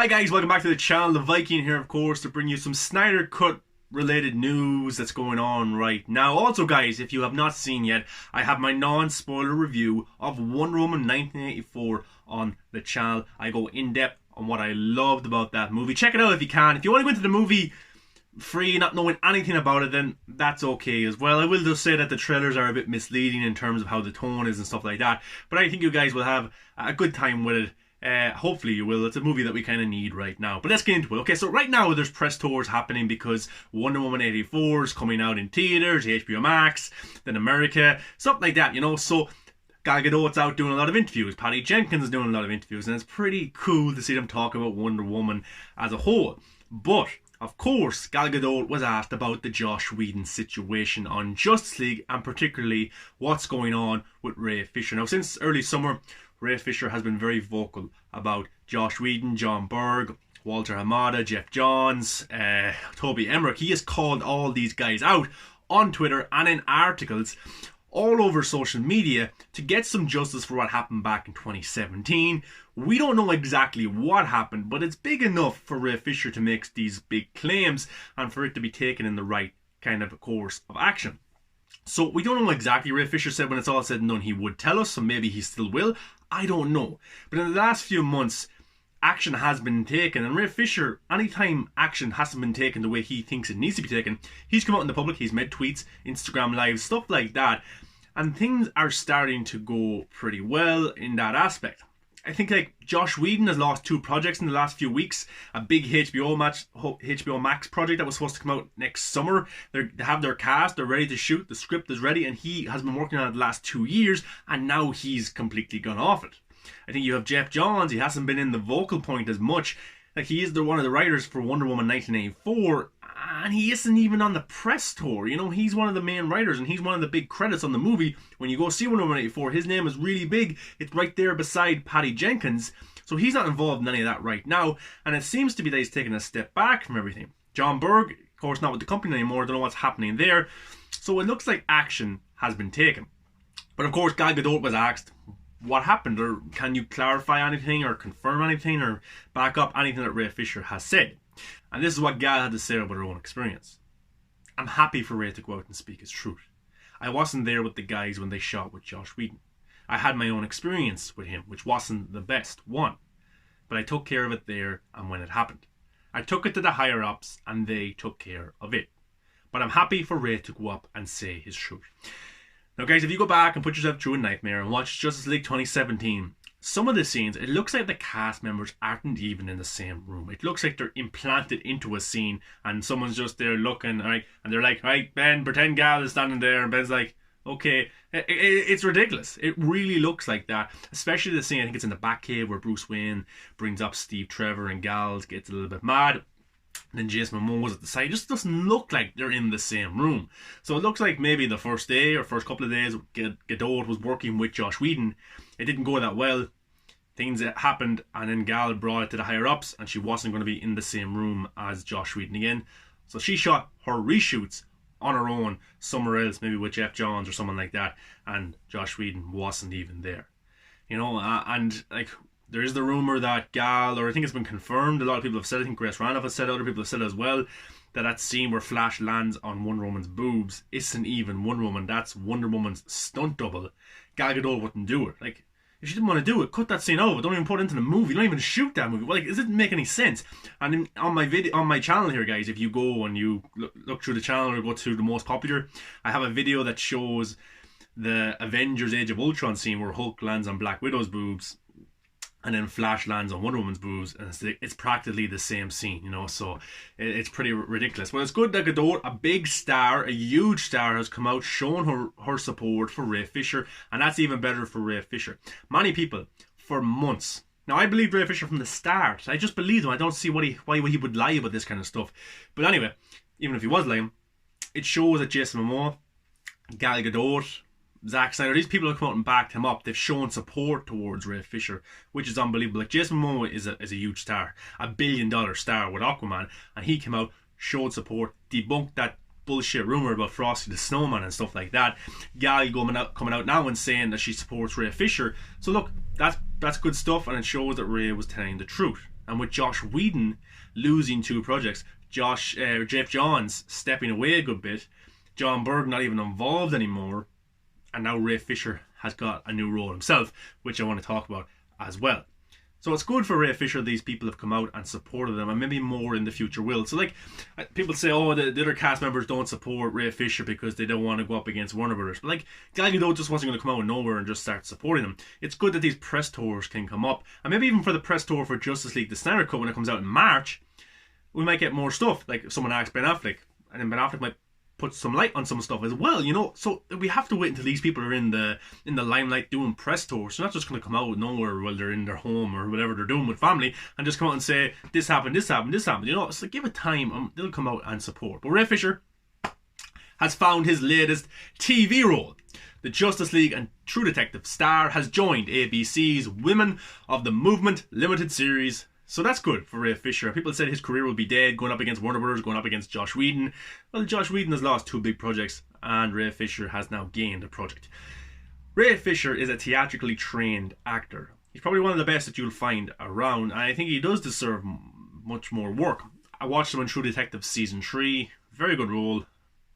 Hi guys, welcome back to the channel. The Viking here, of course, to bring you some Snyder Cut related news that's going on right now. Also guys, if you have not seen yet, I have my non-spoiler review of Wonder Woman 1984 on the channel. I go in depth on what I loved about that movie. Check it out if you can. If you want to go into the movie free, not knowing anything about it, then that's okay as well. I will just say that the trailers are a bit misleading in terms of how the tone is and stuff like that, but I think you guys will have a good time with it. Hopefully you will. It's a movie that we kind of need right now. But let's get into it. Okay, so right now there's press tours happening because Wonder Woman 84 is coming out in theaters, HBO Max, then America, stuff like that, you know. So Gal Gadot's out doing a lot of interviews. Patty Jenkins is doing a lot of interviews, and it's pretty cool to see them talk about Wonder Woman as a whole. But of course, Gal Gadot was asked about the Joss Whedon situation on Justice League, and particularly what's going on with Ray Fisher. Now, since early summer, Ray Fisher has been very vocal about Joss Whedon, John Berg, Walter Hamada, Jeff Johns, Toby Emmerich. He has called all these guys out on Twitter and in articles all over social media to get some justice for what happened back in 2017. We don't know exactly what happened, but it's big enough for Ray Fisher to make these big claims and for it to be taken in the right kind of a course of action. So we don't know exactly. Ray Fisher said when it's all said and done he would tell us, so maybe he still will. I don't know. But in the last few months, action has been taken, and Ray Fisher, anytime action hasn't been taken the way he thinks it needs to be taken, he's come out in the public, he's made tweets, Instagram lives, stuff like that, and things are starting to go pretty well in that aspect. I think like Joss Whedon has lost 2 projects in the last few weeks. A big HBO Max project that was supposed to come out next summer. They have their cast, they're ready to shoot, the script is ready, and he has been working on it the last 2 years, and now he's completely gone off it. I think you have Jeff Johns, he hasn't been in the vocal point as much. Like, he is one of the writers for Wonder Woman 1984, and he isn't even on the press tour. You know, he's one of the main writers, and he's one of the big credits on the movie. When you go see Wonder Woman 84, his name is really big. It's right there beside Patty Jenkins, so he's not involved in any of that right now, and it seems to be that he's taken a step back from everything. John Berg, of course, not with the company anymore, don't know what's happening there, so it looks like action has been taken. But of course, Gal Gadot was asked, what happened, or can you clarify anything or confirm anything or back up anything that Ray Fisher has said? And this is what Gal had to say about her own experience. I'm happy for Ray to go out and speak his truth. I wasn't there with the guys when they shot with Joss Whedon. I had my own experience with him, which wasn't the best one, but I took care of it there and when it happened. I took it to the higher ups and they took care of it. But I'm happy for Ray to go up and say his truth. Now guys, if you go back and put yourself through a nightmare and watch Justice League 2017, some of the scenes, it looks like the cast members aren't even in the same room. It looks like they're implanted into a scene and someone's just there looking, right, and they're like, right, Ben, pretend Gal is standing there, and Ben's like, okay. It's ridiculous. It really looks like that, especially the scene, I think it's in the Batcave where Bruce Wayne brings up Steve Trevor and Gal gets a little bit mad. And then Jason Momoa's at the side. It just doesn't look like they're in the same room. So it looks like maybe the first day or first couple of days Gadot was working with Joss Whedon. It didn't go that well. Things happened, and then Gal brought it to the higher ups, and she wasn't going to be in the same room as Joss Whedon again. So she shot her reshoots on her own somewhere else, maybe with Jeff Johns or someone like that, and Joss Whedon wasn't even there. You know, and like, there is the rumour that Gal, or I think it's been confirmed, a lot of people have said it, I think Grace Randolph has said it, other people have said it as well, that scene where Flash lands on Wonder Woman's boobs isn't even Wonder Woman, that's Wonder Woman's stunt double. Gal Gadot wouldn't do it. Like, if she didn't want to do it, cut that scene over, don't even put it into the movie, don't even shoot that movie. Like, it doesn't make any sense. And on my channel here, guys, if you go and you look through the channel or go to the most popular, I have a video that shows the Avengers Age of Ultron scene where Hulk lands on Black Widow's boobs, and then Flash lands on Wonder Woman's boobs, and it's practically the same scene, you know, so it's pretty ridiculous. But it's good that Gadot, a big star, a huge star, has come out showing her support for Ray Fisher, and that's even better for Ray Fisher. Many people, for months, now I believed Ray Fisher from the start, I just believed him, I don't see why he would lie about this kind of stuff. But anyway, even if he was lying, it shows that Jason Momoa, Gal Gadot, Zack Snyder, these people have come out and backed him up. They've shown support towards Ray Fisher, which is unbelievable. Like, Jason Momoa is a huge star, $1 billion star with Aquaman, and he came out, showed support, debunked that bullshit rumour about Frosty the Snowman and stuff like that. Gal coming out now and saying that she supports Ray Fisher. So look, that's good stuff, and it shows that Ray was telling the truth. And with Josh Whedon losing 2 projects, Jeff Johns stepping away a good bit, John Berg not even involved anymore, and now Ray Fisher has got a new role himself, which I want to talk about as well. So it's good for Ray Fisher. These people have come out and supported them, and maybe more in the future will. So like, people say, oh, the other cast members don't support Ray Fisher because they don't want to go up against Warner Brothers. But like, Gal Gadot just wasn't going to come out of nowhere and just start supporting them. It's good that these press tours can come up, and maybe even for the press tour for Justice League, the Snyder Cut, when it comes out in March, we might get more stuff. Like, someone asked Ben Affleck, and then Ben Affleck might put some light on some stuff as well, you know. So we have to wait until these people are in the limelight doing press tours. They're not just going to come out of nowhere while they're in their home or whatever they're doing with family and just come out and say, this happened, this happened, this happened. You know, it's like, give it time, they'll come out and support. But Ray Fisher has found his latest TV role. The Justice League and True Detective star has joined ABC's Women of the Movement limited series. So that's good for Ray Fisher. People said his career will be dead, going up against Warner Brothers, going up against Josh Whedon. Well, Josh Whedon has lost 2 big projects, and Ray Fisher has now gained a project. Ray Fisher is a theatrically trained actor. He's probably one of the best that you'll find around, and I think he does deserve much more work. I watched him in True Detective Season 3. Very good role.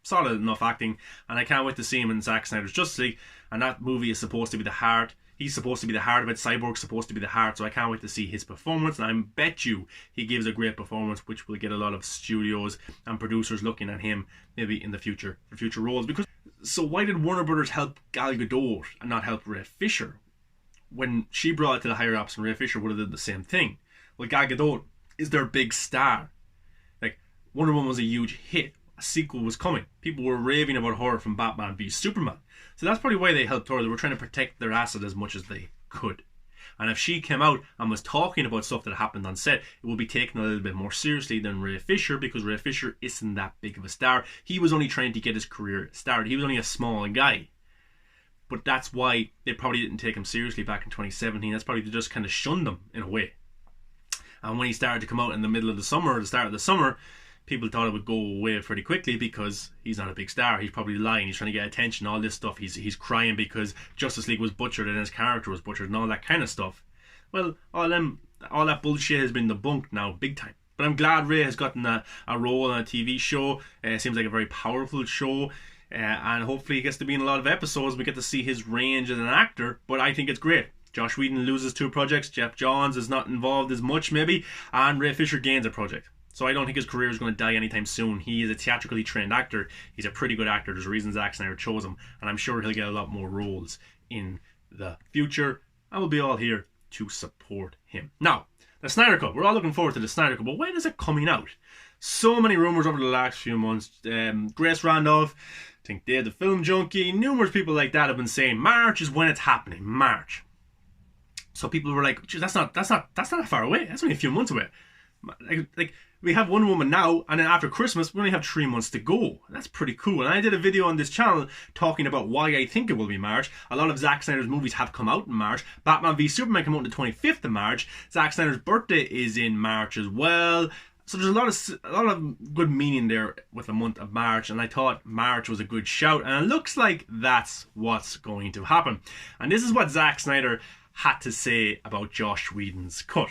Solid enough acting, and I can't wait to see him in Zack Snyder's Justice League, and that movie is supposed to be the heart. He's supposed to be the heart of it. Cyborg's supposed to be the heart, so I can't wait to see his performance, and I bet you he gives a great performance, which will get a lot of studios and producers looking at him maybe in the future for future roles. Because so why did Warner Brothers help Gal Gadot and not help Ray Fisher? When she brought it to the higher ups, and Ray Fisher would have done the same thing. Well, Gal Gadot is their big star. Like, Wonder Woman was a huge hit. A sequel was coming. People were raving about her from Batman v Superman. So that's probably why they helped her. They were trying to protect their asset as much as they could. And if she came out and was talking about stuff that happened on set, it would be taken a little bit more seriously than Ray Fisher, because Ray Fisher isn't that big of a star. He was only trying to get his career started. He was only a small guy. But that's why they probably didn't take him seriously back in 2017. That's probably they just kind of shunned him in a way. And when he started to come out in the middle of the summer, or the start of the summer, people thought it would go away pretty quickly because he's not a big star. He's probably lying. He's trying to get attention. All this stuff. He's crying because Justice League was butchered and his character was butchered and all that kind of stuff. Well, all that bullshit has been debunked now, big time. But I'm glad Ray has gotten a role on a TV show. It seems like a very powerful show. And hopefully he gets to be in a lot of episodes. We get to see his range as an actor. But I think it's great. Josh Whedon loses 2 projects. Jeff Johns is not involved as much maybe. And Ray Fisher gains a project. So I don't think his career is going to die anytime soon. He is a theatrically trained actor. He's a pretty good actor. There's a reason Zack Snyder chose him. And I'm sure he'll get a lot more roles in the future. I will be all here to support him. Now, the Snyder Cut. We're all looking forward to the Snyder Cut. But when is it coming out? So many rumours over the last few months. Grace Randolph, I think Dave the Film Junkie, numerous people like that have been saying March is when it's happening. March. So people were like, that's not that far away. That's only a few months away. Like we have Wonder Woman now, and then after Christmas we only have 3 months to go. That's pretty cool. And I did a video on this channel talking about why I think it will be March. A lot of Zack Snyder's movies have come out in March. Batman v Superman came out on the 25th of March. Zack Snyder's birthday is in March as well. So there's a lot of good meaning there with the month of March, and I thought March was a good shout, and it looks like that's what's going to happen. And this is what Zack Snyder had to say about Josh Whedon's cut.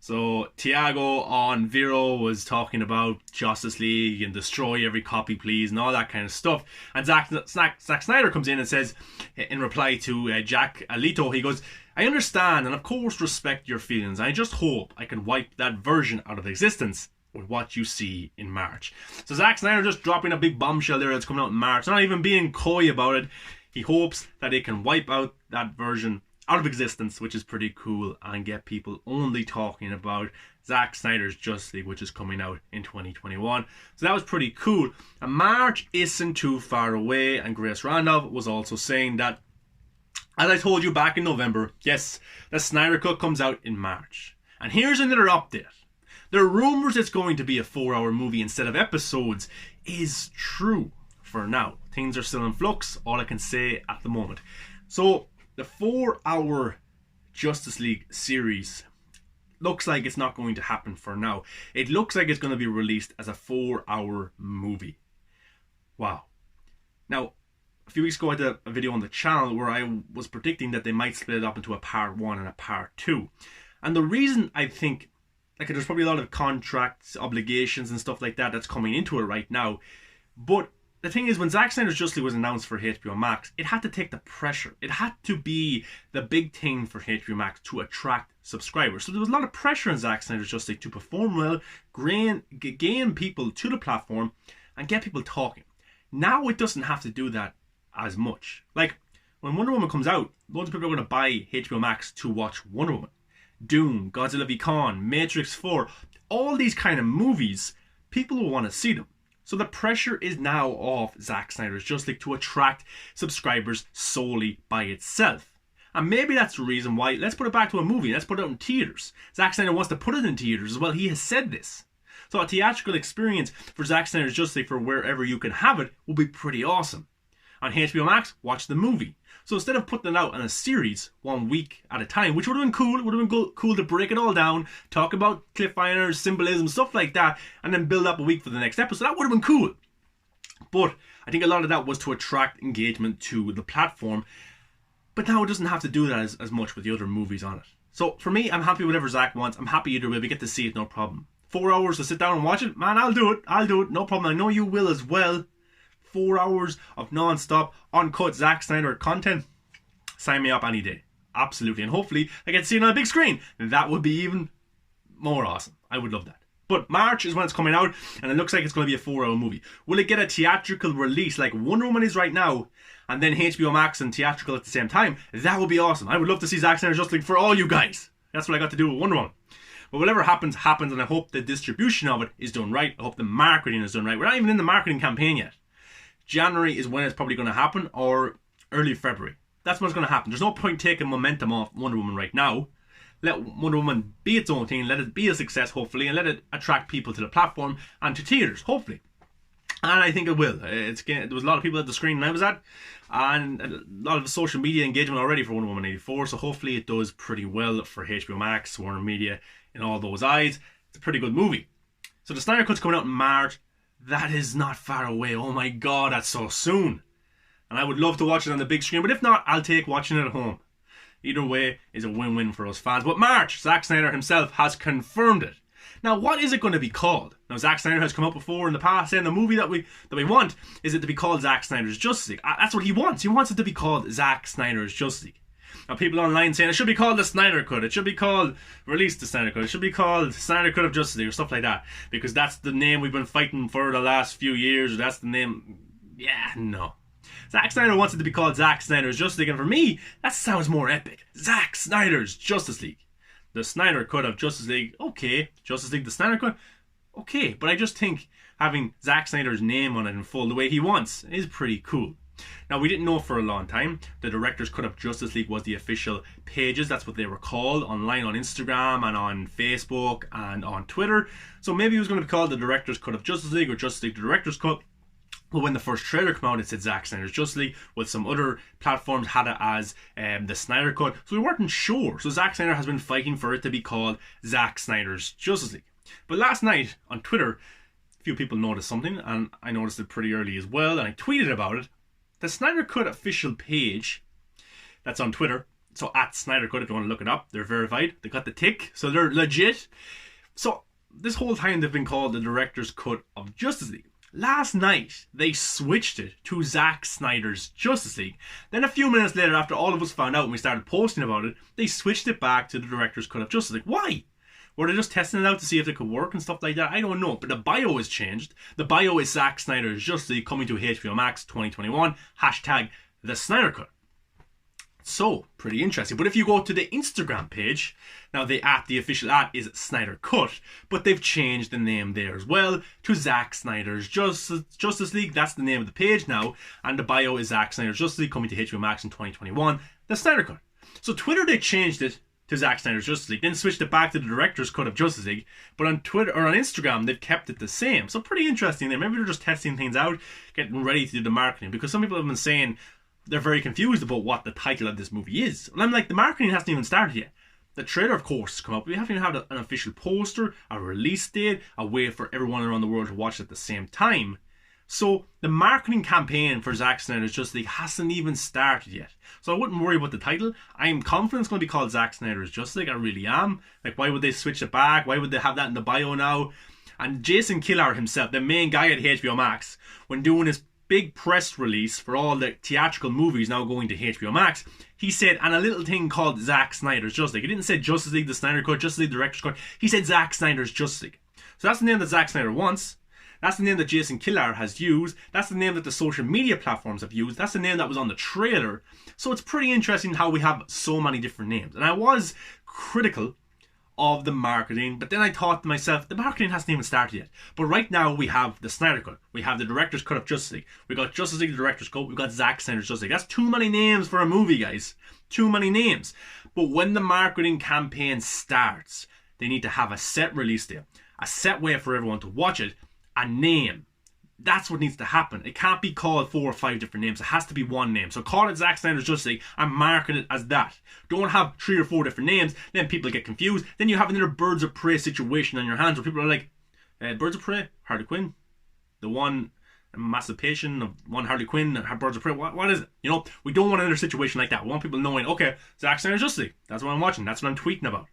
So Tiago on Vero was talking about Justice League and destroy every copy please and all that kind of stuff. And Zack Snyder comes in and says, in reply to Jack Alito, he goes, I understand and of course respect your feelings. I just hope I can wipe that version out of existence with what you see in March. So Zack Snyder just dropping a big bombshell there that's coming out in March. Not even being coy about it. He hopes that it can wipe out that version out of existence, which is pretty cool, and get people only talking about Zack Snyder's Justice League, which is coming out in 2021. So that was pretty cool. And March isn't too far away, and Grace Randolph was also saying that, as I told you back in November, yes, the Snyder Cut comes out in March. And here's another update. There are rumours it's going to be a 4-hour movie instead of episodes. Is true for now. Things are still in flux, all I can say at the moment. So the 4-hour Justice League series looks like it's not going to happen for now. It looks like it's going to be released as a 4-hour movie. Wow. Now, a few weeks ago I did a video on the channel where I was predicting that they might split it up into a part 1 and a part 2. And the reason I think like there's probably a lot of contracts, obligations and stuff like that that's coming into it right now. But the thing is, when Zack Snyder's Justice League was announced for HBO Max, it had to take the pressure. It had to be the big thing for HBO Max to attract subscribers. So there was a lot of pressure on Zack Snyder's Justice League to perform well, gain people to the platform, and get people talking. Now it doesn't have to do that as much. Like, when Wonder Woman comes out, loads of people are going to buy HBO Max to watch Wonder Woman. Dune, Godzilla v Kong, Matrix 4, all these kind of movies, people will want to see them. So the pressure is now off Zack Snyder's Justice League to attract subscribers solely by itself. And maybe that's the reason why, let's put it back to a movie, let's put it out in theaters. Zack Snyder wants to put it in theaters as well, he has said this. So a theatrical experience for Zack Snyder's Justice League for wherever you can have it will be pretty awesome. On HBO Max, watch the movie. So instead of putting it out in a series 1 week at a time, which would have been cool, it would have been cool to break it all down, talk about cliffhangers, symbolism, stuff like that, and then build up a week for the next episode. That would have been cool. But I think a lot of that was to attract engagement to the platform. But now it doesn't have to do that as much with the other movies on it. So for me, I'm happy with whatever Zack wants. I'm happy either way. We get to see it, no problem. 4 hours to sit down and watch it? Man, I'll do it. No problem. I know you will as well. 4 hours of non-stop, uncut Zack Snyder content. Sign me up any day. Absolutely. And hopefully I get to see it on a big screen. That would be even more awesome. I would love that. But March is when it's coming out, and it looks like it's going to be a 4 hour movie. Will it get a theatrical release like Wonder Woman is right now, and then HBO Max and theatrical at the same time? That would be awesome. I would love to see Zack Snyder's Justice League for all you guys. That's what I got to do with Wonder Woman. But whatever happens, happens, and I hope the distribution of it is done right. I hope the marketing is done right. We're not even in the marketing campaign yet. January is when it's probably going to happen, or early February. That's when it's going to happen. There's no point taking momentum off Wonder Woman right now. Let Wonder Woman be its own thing, let it be a success, hopefully, and let it attract people to the platform and to theaters, hopefully. And I think it will. There was a lot of people at the screen I was at, and a lot of social media engagement already for Wonder Woman 84, so hopefully it does pretty well for HBO Max, Warner Media, in all those eyes. It's a pretty good movie. So the Snyder Cut's coming out in March. That is not far away. Oh my god, that's so soon. And I would love to watch it on the big screen, but if not, I'll take watching it at home. Either way is a win-win for us fans. But March, Zack Snyder himself has confirmed it. Now, what is it going to be called? Now, Zack Snyder has come up before in the past saying the movie that we want is it to be called Zack Snyder's Justice League. That's what he wants. He wants it to be called Zack Snyder's Justice League. Now, people online saying it should be called the Snyder Cut. It should be called Release the Snyder Cut. It should be called Snyder Cut of Justice League or stuff like that. Because that's the name we've been fighting for the last few years. Or that's the name. Yeah, no. Zack Snyder wants it to be called Zack Snyder's Justice League. And for me, that sounds more epic. Zack Snyder's Justice League. The Snyder Cut of Justice League. Okay. Justice League, the Snyder Cut. Okay. But I just think having Zack Snyder's name on it in full the way he wants is pretty cool. Now, we didn't know for a long time. The Director's Cut of Justice League was the official pages. That's what they were called online on Instagram and on Facebook and on Twitter. So maybe it was going to be called the Director's Cut of Justice League or Justice League the Director's Cut. But when the first trailer came out, it said Zack Snyder's Justice League, with some other platforms had it as the Snyder Cut. So we weren't sure. So Zack Snyder has been fighting for it to be called Zack Snyder's Justice League. But last night on Twitter, a few people noticed something, and I noticed it pretty early as well, and I tweeted about it. The Snyder Cut official page that's on Twitter, so at Snyder Cut if you want to look it up, they're verified, they got the tick, so they're legit. So this whole time they've been called the Director's Cut of Justice League. Last night they switched it to Zack Snyder's Justice League. Then a few minutes later, after all of us found out and we started posting about it, they switched it back to the Director's Cut of Justice League. Why? Were they just testing it out to see if it could work and stuff like that? I don't know. But the bio has changed. The bio is Zack Snyder's Justice League coming to HBO Max 2021. Hashtag the Snyder Cut. So, pretty interesting. But if you go to the Instagram page, now the official is Snyder Cut, but they've changed the name there as well to Zack Snyder's Justice League. That's the name of the page now. And the bio is Zack Snyder's Justice League coming to HBO Max in 2021. The Snyder Cut. So Twitter, they changed it to Zack Snyder's Justice League, then switched it back to the Director's Cut of Justice League, but on Twitter or on Instagram they've kept it the same. So pretty interesting there. Maybe they're just testing things out, getting ready to do the marketing, because some people have been saying they're very confused about what the title of this movie is. And I'm like, the marketing hasn't even started yet. The trailer, of course, has come up. We haven't even had an official poster, a release date, a way for everyone around the world to watch it at the same time. So the marketing campaign for Zack Snyder's Justice League hasn't even started yet. So I wouldn't worry about the title. I'm confident it's going to be called Zack Snyder's Justice League. I really am. Like, why would they switch it back? Why would they have that in the bio now? And Jason Kilar himself, the main guy at HBO Max, when doing his big press release for all the theatrical movies now going to HBO Max, he said, and a little thing called Zack Snyder's Justice League. He didn't say Justice League, the Snyder Cut, Justice League, the Director's Cut. He said Zack Snyder's Justice League. So that's the name that Zack Snyder wants. That's the name that Jason Kilar has used. That's the name that the social media platforms have used. That's the name that was on the trailer. So it's pretty interesting how we have so many different names. And I was critical of the marketing, but then I thought to myself, the marketing hasn't even started yet. But right now we have the Snyder Cut. We have the Director's Cut of Justice League. We got Justice League, the Director's Cut. We've got Zack Snyder's Justice League. That's too many names for a movie, guys. Too many names. But when the marketing campaign starts, they need to have a set release date, a set way for everyone to watch it, a name. That's what needs to happen. It can't be called 4 or 5 different names. It has to be one name. So call it Zack Snyder's Justice League and market it as that. Don't have 3 or 4 different names. Then people get confused. Then you have another Birds of Prey situation on your hands where people are like, Birds of Prey, Harley Quinn, the one emancipation of one Harley Quinn and Birds of Prey. What is it? You know, we don't want another situation like that. We want people knowing, okay, Zack Snyder's Justice League. That's what I'm watching. That's what I'm tweeting about.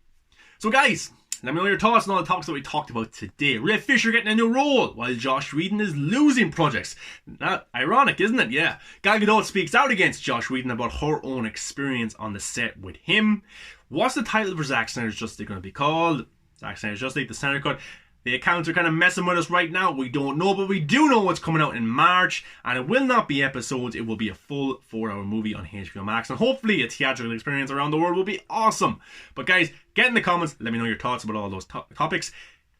So guys, let me know your thoughts on all the topics that we talked about today. Ray Fisher getting a new role while Josh Whedon is losing projects. Not ironic, isn't it? Yeah. Gal Gadot speaks out against Josh Whedon about her own experience on the set with him. What's the title for Zack Snyder's Justice League going to be called? Zack Snyder's Justice League, the Snyder Cut. The accounts are kind of messing with us right now. We don't know, but we do know what's coming out in March. And it will not be episodes. It will be a full 4-hour movie on HBO Max. And hopefully a theatrical experience around the world will be awesome. But guys, get in the comments. Let me know your thoughts about all those topics.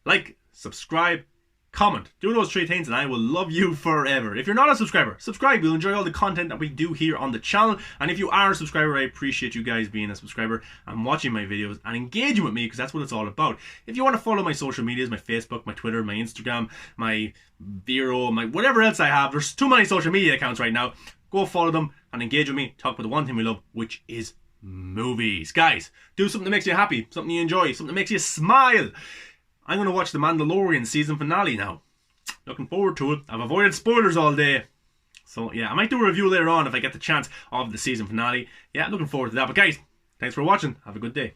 Like, subscribe, comment. Do those 3 things and I will love you forever. If you're not a subscriber, subscribe. You'll enjoy all the content that we do here on the channel. And if you are a subscriber, I appreciate you guys being a subscriber and watching my videos and engaging with me, because that's what it's all about. If you want to follow my social medias, my Facebook, my Twitter, my Instagram, my Vero, my whatever else I have, there's too many social media accounts right now. Go follow them and engage with me. Talk about the one thing we love, which is movies. Guys, do something that makes you happy, something you enjoy, something that makes you smile. I'm going to watch The Mandalorian season finale now. Looking forward to it. I've avoided spoilers all day. So yeah, I might do a review later on if I get the chance of the season finale. Yeah, looking forward to that. But guys, thanks for watching. Have a good day.